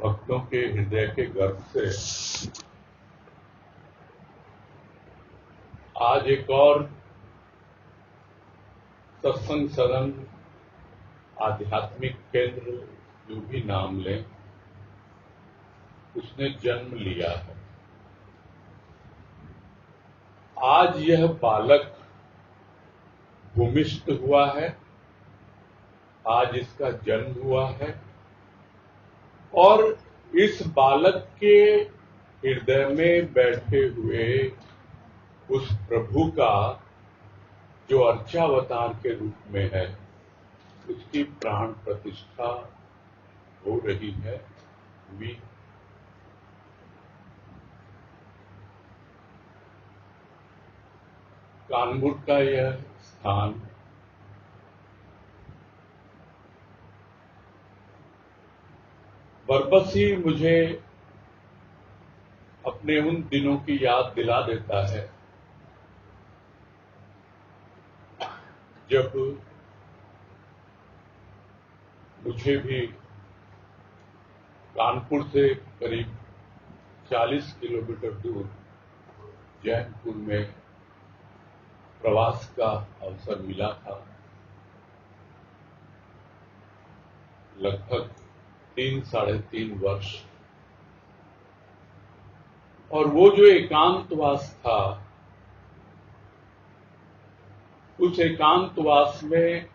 भक्तों के हृदय के गर्भ से आज एक और सत्संग सदन, आध्यात्मिक केंद्र, जो भी नाम लें, उसने जन्म लिया है। आज यह बालक भूमिष्ठ हुआ है, आज इसका जन्म हुआ है और इस बालक के हृदय में बैठे हुए उस प्रभु का जो अर्चावतार के रूप में है, उसकी प्राण प्रतिष्ठा हो रही है। हुई। कानपुर का यह स्थान बरबस ही मुझे अपने उन दिनों की याद दिला देता है जब मुझे भी कानपुर से करीब 40 किलोमीटर दूर जैनपुर में प्रवास का अवसर मिला था। लगभग 3-3.5 वर्ष। और वो जो एकांतवास था, उस एकांतवास में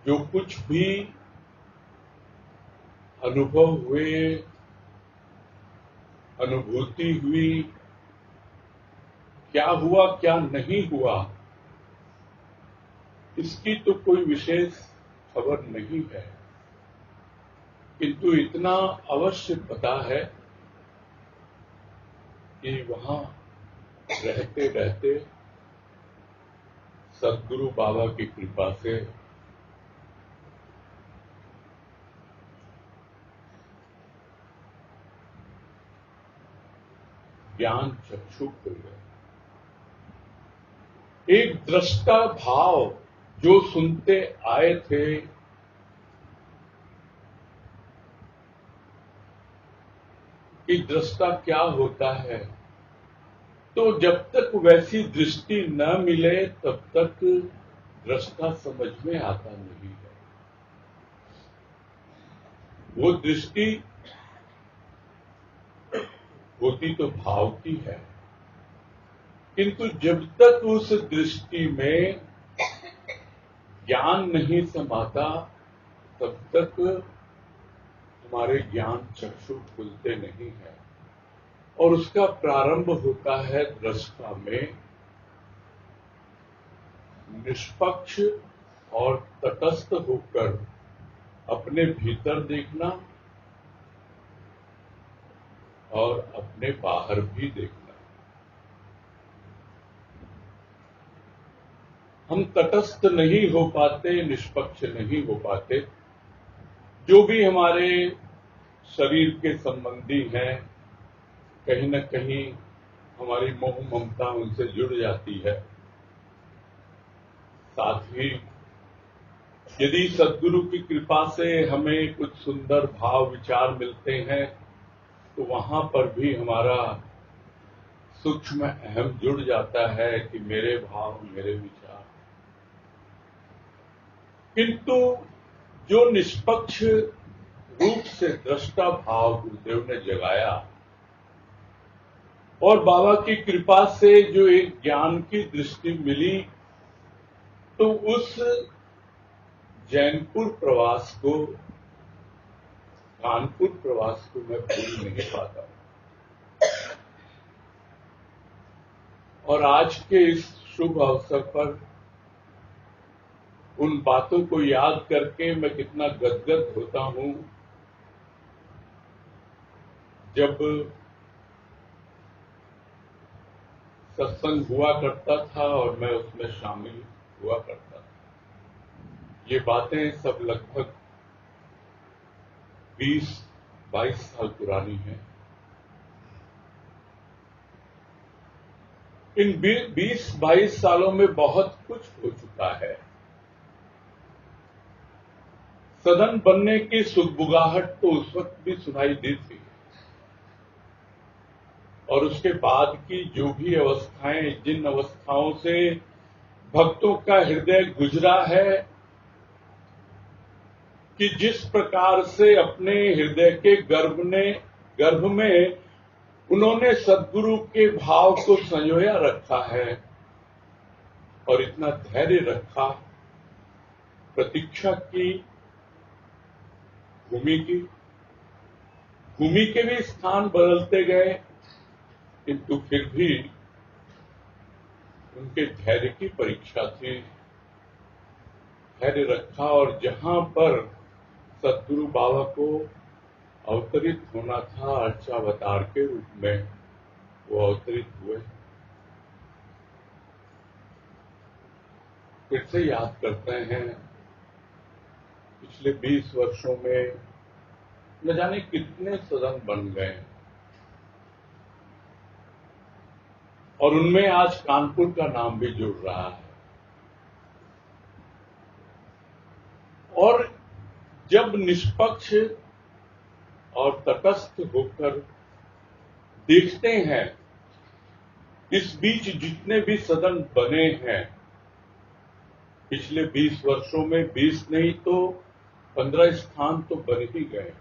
जो कुछ भी अनुभव हुए, अनुभूति हुई, क्या हुआ क्या नहीं हुआ, इसकी तो कोई विशेष खबर नहीं है, किंतु इतना अवश्य पता है कि वहां रहते रहते सद्गुरु बाबा की कृपा से ज्ञान चक्षु खुल गए। एक दृष्टा भाव जो सुनते आए थे, कि दृष्टा क्या होता है, तो जब तक वैसी दृष्टि न मिले तब तक दृष्टा समझ में आता नहीं है। वो दृष्टि होती तो भाव की है, किंतु जब तक उस दृष्टि में ज्ञान नहीं समाता तब तक हमारे ज्ञान चक्षु खुलते नहीं है। और उसका प्रारंभ होता है दृष्टा में निष्पक्ष और तटस्थ होकर अपने भीतर देखना और अपने बाहर भी देखना। हम तटस्थ नहीं हो पाते, निष्पक्ष नहीं हो पाते। जो भी हमारे शरीर के संबंधी हैं, कहीं न कहीं हमारी मोह ममता उनसे जुड़ जाती है। साथ ही यदि सद्गुरु की कृपा से हमें कुछ सुंदर भाव विचार मिलते हैं, तो वहां पर भी हमारा सूक्ष्म अहम जुड़ जाता है कि मेरे भाव, मेरे विचार। किंतु जो निष्पक्ष रूप से दृष्टा भाव गुरुदेव ने जगाया और बाबा की कृपा से जो एक ज्ञान की दृष्टि मिली, तो उस जैनपुर प्रवास को, कानपुर प्रवास को मैं भूल नहीं पाता। और आज के इस शुभ अवसर पर उन बातों को याद करके मैं कितना गदगद होता हूं, जब सत्संग हुआ करता था और मैं उसमें शामिल हुआ करता था। ये बातें सब लगभग 20-22 साल पुरानी हैं। इन 20-22 सालों में बहुत कुछ हो चुका है। सदन बनने की सुगबुगाहट तो उस वक्त भी सुनाई दी थी, और उसके बाद की जो भी अवस्थाएं, जिन अवस्थाओं से भक्तों का हृदय गुजरा है, कि जिस प्रकार से अपने हृदय के गर्भ में उन्होंने सद्गुरु के भाव को संजोया रखा है और इतना धैर्य रखा, प्रतीक्षा की, भूमि के भी स्थान बदलते गए, किंतु फिर भी उनके धैर्य की परीक्षा थी। धैर्य रखा और जहां पर सद्गुरु बाबा को अवतरित होना था अर्चावतार के रूप में, वो अवतरित हुए। फिर से याद करते हैं, पिछले 20 वर्षों में न जाने कितने सदन बन गए, और उनमें आज कानपुर का नाम भी जुड़ रहा है। और जब निष्पक्ष और तटस्थ होकर देखते हैं, इस बीच जितने भी सदन बने हैं पिछले 20 वर्षों में, 20 नहीं तो 15 स्थान तो बन ही गए,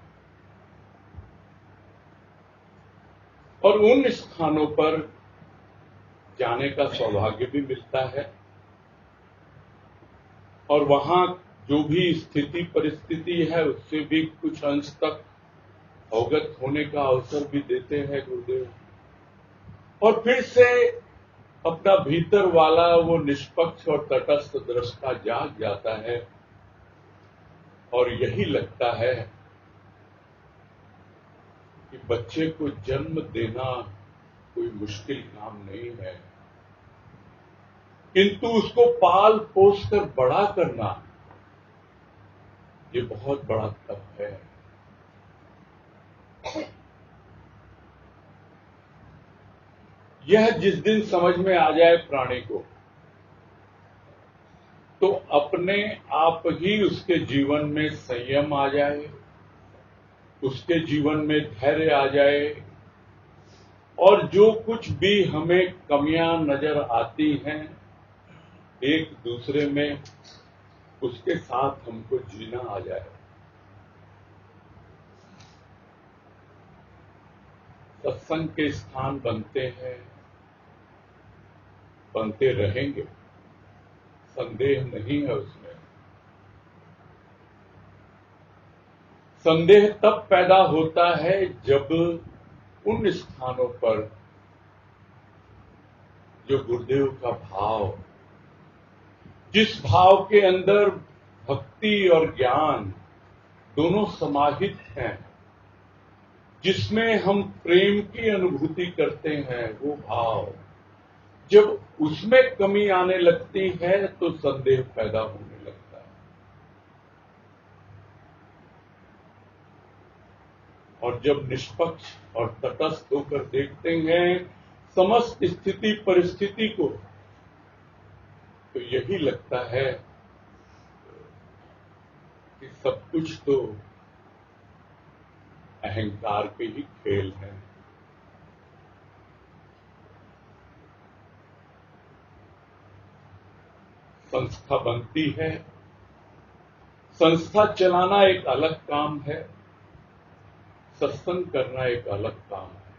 और उन स्थानों पर जाने का सौभाग्य भी मिलता है, और वहां जो भी स्थिति परिस्थिति है उससे भी कुछ अंश तक अवगत होने का अवसर भी देते हैं गुरुदेव, और फिर से अपना भीतर वाला वो निष्पक्ष और तटस्थ दृष्टा जाग जाता है, और यही लगता है कि बच्चे को जन्म देना कोई मुश्किल काम नहीं है, किंतु उसको पाल पोस कर बड़ा करना ये बहुत बड़ा तप है। यह जिस दिन समझ में आ जाए प्राणी को, तो अपने आप ही उसके जीवन में संयम आ जाए, उसके जीवन में धैर्य आ जाए, और जो कुछ भी हमें कमियां नजर आती हैं एक दूसरे में, उसके साथ हमको जीना आ जाए। सत्संग के स्थान बनते हैं, बनते रहेंगे, संदेह नहीं है उसमें। संदेह तब पैदा होता है जब उन स्थानों पर जो गुरुदेव का भाव, जिस भाव के अंदर भक्ति और ज्ञान दोनों समाहित हैं, जिसमें हम प्रेम की अनुभूति करते हैं, वो भाव जब उसमें कमी आने लगती है तो संदेह पैदा होने लगता है। और जब निष्पक्ष और तटस्थ होकर देखते हैं समस्त स्थिति परिस्थिति को, तो यही लगता है कि सब कुछ तो अहंकार के ही खेल हैं। संस्था बनती है, संस्था चलाना एक अलग काम है, सत्संग करना एक अलग काम है।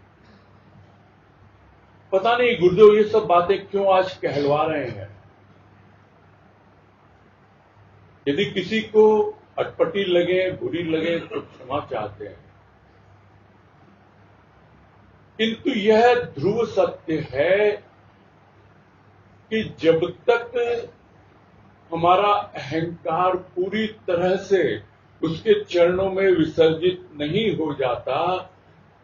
पता नहीं गुरुदेव ये सब बातें क्यों आज कहलवा रहे हैं। यदि किसी को अटपटी लगे, बुरी लगे तो क्षमा चाहते हैं, किंतु यह ध्रुव सत्य है कि जब तक हमारा अहंकार पूरी तरह से उसके चरणों में विसर्जित नहीं हो जाता,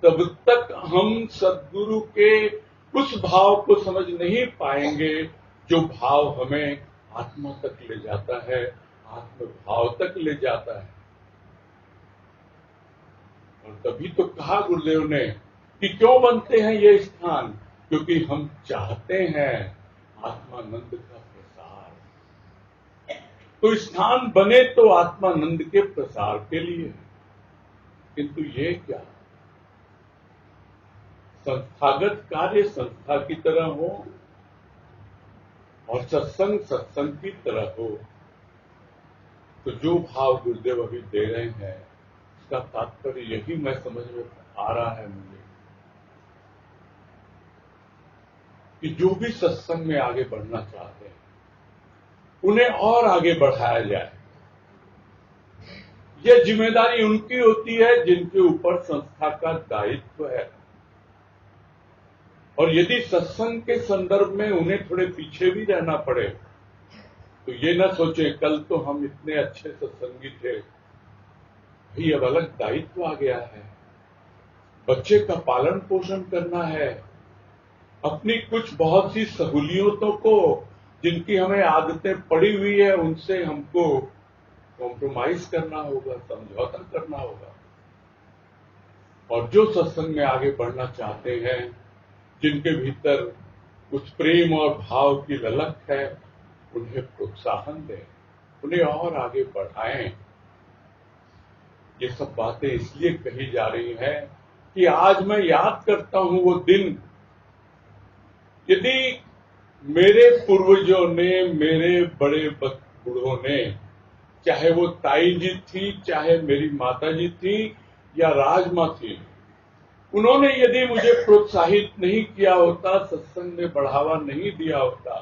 तब तक हम सद्गुरु के उस भाव को समझ नहीं पाएंगे जो भाव हमें आत्मा तक ले जाता है, आत्म भाव तक ले जाता है। और तभी तो कहा गुरुदेव ने कि क्यों बनते हैं ये स्थान, क्योंकि हम चाहते हैं आत्मानंद का प्रसार। तो स्थान बने तो आत्मानंद के प्रसार के लिए, किंतु ये क्या, संस्थागत कार्य संस्था की तरह हो और सत्संग सत्संग की तरह हो। तो जो भाव गुरुदेव अभी दे रहे हैं इसका तात्पर्य यही मैं समझ में आ रहा है मुझे कि जो भी सत्संग में आगे बढ़ना चाहते हैं उन्हें और आगे बढ़ाया जाए। यह जिम्मेदारी उनकी होती है जिनके ऊपर संस्था का दायित्व है। और यदि सत्संग के संदर्भ में उन्हें थोड़े पीछे भी रहना पड़े तो ये न सोचे कल तो हम इतने अच्छे सत्संगी थे, भी अब अलग दायित्व आ गया है, बच्चे का पालन पोषण करना है, अपनी कुछ बहुत सी सहूलियतों को जिनकी हमें आदतें पड़ी हुई है उनसे हमको कॉम्प्रोमाइज करना होगा, समझौता करना होगा। और जो सत्संग में आगे बढ़ना चाहते हैं, जिनके भीतर उस प्रेम और भाव की ललक है, उन्हें प्रोत्साहन दें, उन्हें और आगे बढ़ाएं। ये सब बातें इसलिए कही जा रही हैं कि आज मैं याद करता हूं वो दिन, यदि मेरे पूर्वजों ने, मेरे बड़े बूढ़ों ने, चाहे वो ताई जी थी, चाहे मेरी माता जी थी या राजमा थी, उन्होंने यदि मुझे प्रोत्साहित नहीं किया होता, सत्संग में बढ़ावा नहीं दिया होता,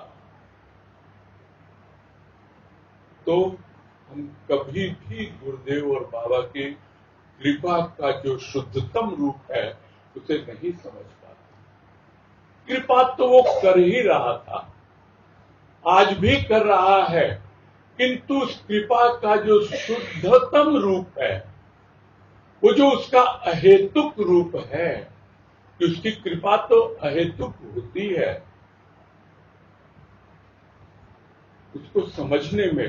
तो हम कभी भी गुरुदेव और बाबा की कृपा का जो शुद्धतम रूप है उसे नहीं समझ पाते। कृपा तो वो कर ही रहा था, आज भी कर रहा है, किंतु उस कृपा का जो शुद्धतम रूप है, वो जो उसका अहेतुक रूप है, कि उसकी कृपा तो अहेतुक होती है, उसको समझने में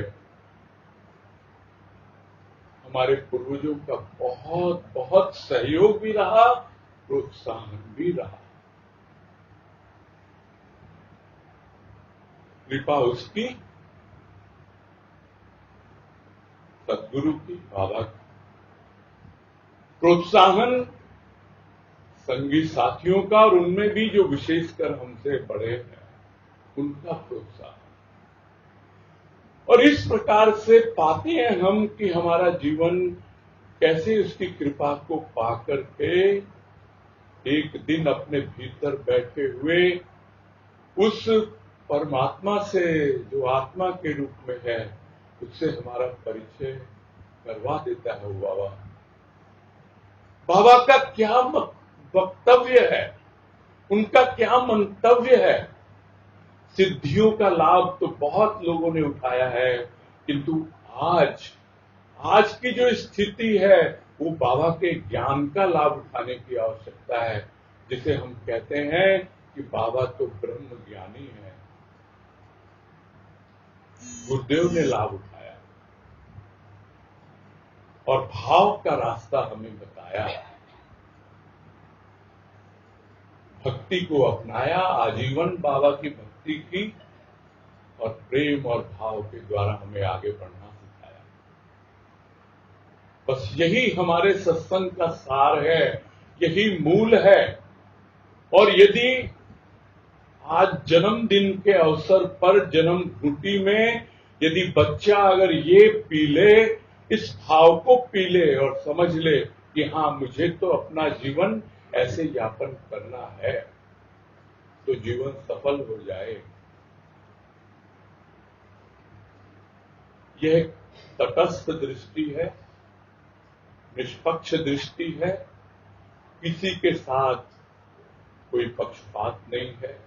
हमारे पूर्वजों का बहुत बहुत सहयोग भी रहा, प्रोत्साहन भी रहा। कृपा उसकी, सद्गुरु की, बाबा की, प्रोत्साहन संगी साथियों का, और उनमें भी जो विशेषकर हमसे बड़े हैं उनका प्रोत्साहन। और इस प्रकार से पाते हैं हम कि हमारा जीवन कैसे उसकी कृपा को पाकर के एक दिन अपने भीतर बैठे हुए उस परमात्मा से, जो आत्मा के रूप में है, उससे हमारा परिचय करवा देता है वो बाबा। बाबा का क्या वक्तव्य है, उनका क्या मंतव्य है। सिद्धियों का लाभ तो बहुत लोगों ने उठाया है, किंतु आज की जो स्थिति है वो बाबा के ज्ञान का लाभ उठाने की आवश्यकता है, जिसे हम कहते हैं कि बाबा तो ब्रह्म ज्ञानी है। गुरुदेव ने लाभ उठाया और भाव का रास्ता हमें बताया, भक्ति को अपनाया, आजीवन बाबा की भक्ति की और प्रेम और भाव के द्वारा हमें आगे बढ़ना सिखाया। बस यही हमारे सत्संग का सार है, यही मूल है। और यदि आज जन्मदिन के अवसर पर जन्म घुटी में यदि बच्चा अगर ये पी ले, इस भाव को पी ले और समझ ले कि हाँ मुझे तो अपना जीवन ऐसे यापन करना है, तो जीवन सफल हो जाए। यह तटस्थ दृष्टि है, निष्पक्ष दृष्टि है, किसी के साथ कोई पक्षपात नहीं है।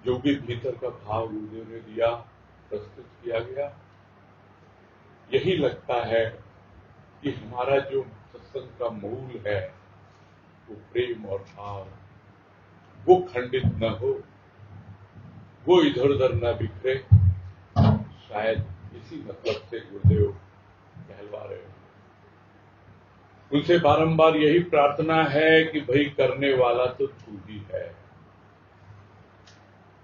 जो भी भीतर का भाव गुरुदेव ने दिया, प्रस्तुत किया गया, यही लगता है कि हमारा जो सत्संग का मूल है वो प्रेम और भाव, वो खंडित न हो, वो इधर उधर न बिखरे। शायद इसी मतलब से गुरुदेव कहलवा रहे हैं। उनसे बारंबार यही प्रार्थना है कि भाई करने वाला तो तू ही है,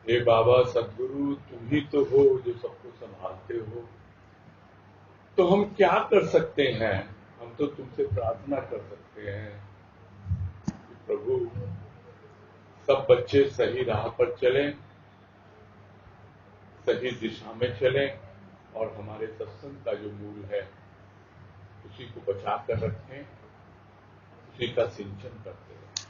हे बाबा सद्गुरु, तुम ही तो हो जो सबको संभालते हो, तो हम क्या कर सकते हैं? हम तो तुमसे प्रार्थना कर सकते हैं कि प्रभु सब बच्चे सही राह पर चलें, सही दिशा में चलें और हमारे सत्संग का जो मूल है उसी को बचा कर रखें, उसी का सिंचन करते रहें।